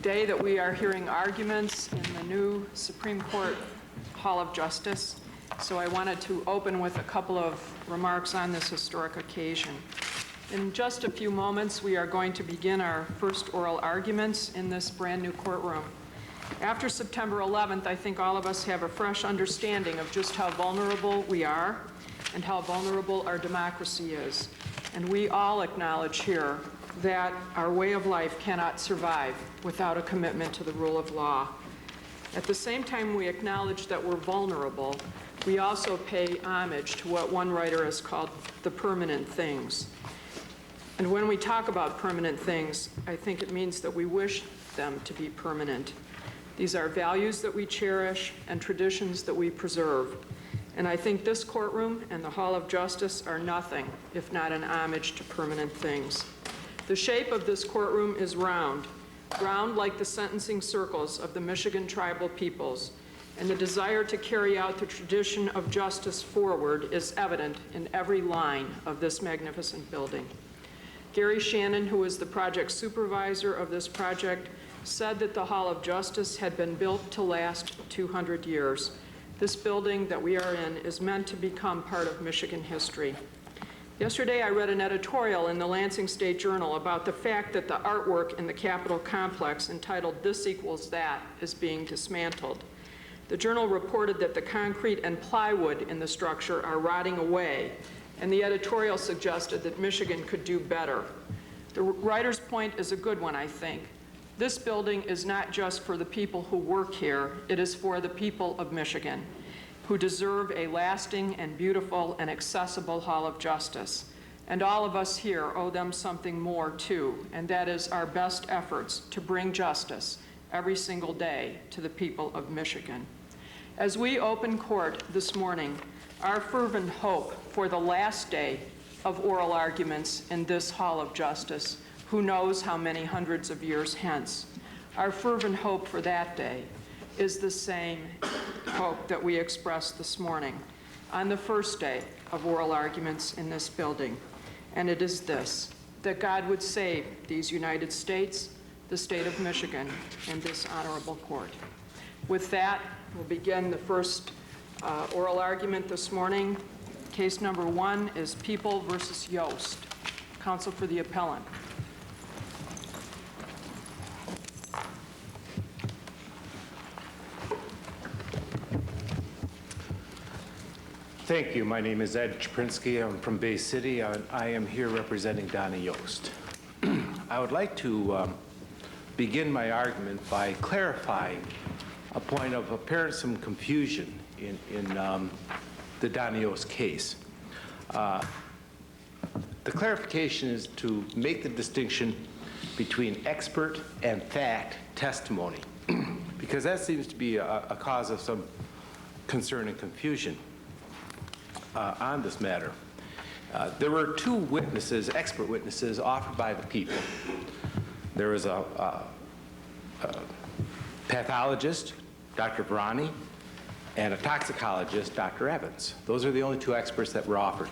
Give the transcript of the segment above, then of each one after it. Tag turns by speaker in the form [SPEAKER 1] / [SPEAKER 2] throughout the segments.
[SPEAKER 1] day that we are hearing arguments in the new Supreme Court Hall of Justice, so I wanted to open with a couple of remarks on this historic occasion. In just a few moments, we are going to begin our first oral arguments in this brand new courtroom. After September 11th, I think all of us have a fresh understanding of just how vulnerable we are and how vulnerable our democracy is. And we all acknowledge here that our way of life cannot survive without a commitment to the rule of law. At the same time we acknowledge that we're vulnerable, we also pay homage to what one writer has called the permanent things. And when we talk about permanent things, I think it means that we wish them to be permanent. These are values that we cherish and traditions that we preserve. And I think this courtroom and the Hall of Justice are nothing if not an homage to permanent things. The shape of this courtroom is round like the sentencing circles of the Michigan tribal peoples, and the desire to carry out the tradition of justice forward is evident in every line of this magnificent building. Gary Shannon, who is the project supervisor of this project, said that the Hall of Justice had been built to last 200 years. This building that we are in is meant to become part of Michigan history. Yesterday, I read an editorial in the Lansing State Journal about the fact that the artwork in the Capitol complex entitled "This Equals That" is being dismantled. The journal reported that the concrete and plywood in the structure are rotting away, and the editorial suggested that Michigan could do better. The writer's point is a good one, I think. This building is not just for the people who work here, it is for the people of Michigan, who deserve a lasting and beautiful and accessible Hall of Justice. And all of us here owe them something more too, and that is our best efforts to bring justice every single day to the people of Michigan. As we open court this morning, our fervent hope for the last day of oral arguments in this Hall of Justice, who knows how many hundreds of years hence, our fervent hope for that day is the same hope that we expressed this morning on the first day of oral arguments in this building. And it is this, that God would save these United States, the state of Michigan, and this honorable court. With that, we'll begin the first oral argument this morning. Case number 1 is People versus Yost. Counsel for the appellant.
[SPEAKER 2] Thank you. My name is Ed Czuprynski. I'm from Bay City. I am here representing Donna Yost. I would like to begin my argument by clarifying a point of apparent some confusion in the Donna Yost case. The clarification is to make the distinction between expert and fact testimony, because that seems to be a cause of some concern and confusion on this matter. There were 2 witnesses, expert witnesses, offered by the people. There was a pathologist, Dr. Varani, and a toxicologist, Dr. Evans. Those are the only 2 experts that were offered.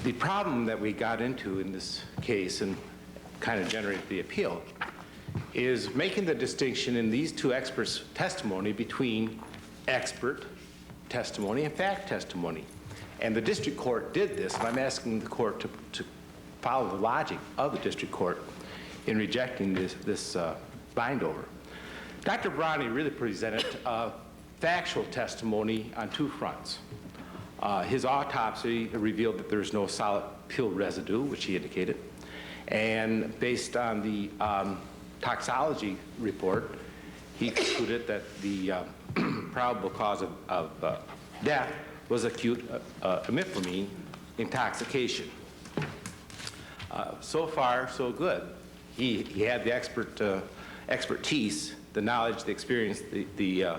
[SPEAKER 2] The problem that we got into in this case and kind of generated the appeal is making the distinction in these 2 experts' testimony between expert testimony and fact testimony. And the district court did this, and I'm asking the court to follow the logic of the district court in rejecting this bind-over. Dr. Varani really presented factual testimony on 2 fronts. His autopsy revealed that there's no solid pill residue, which he indicated, and based on the toxology report, he concluded that the probable cause of death was acute imipramine intoxication. So far, so good. He had the expertise, the knowledge, the experience, the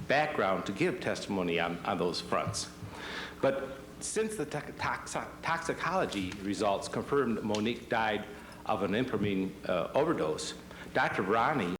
[SPEAKER 2] background to give testimony on those fronts. But since the toxicology results confirmed that Monique died of an imipramine overdose, Dr. Varani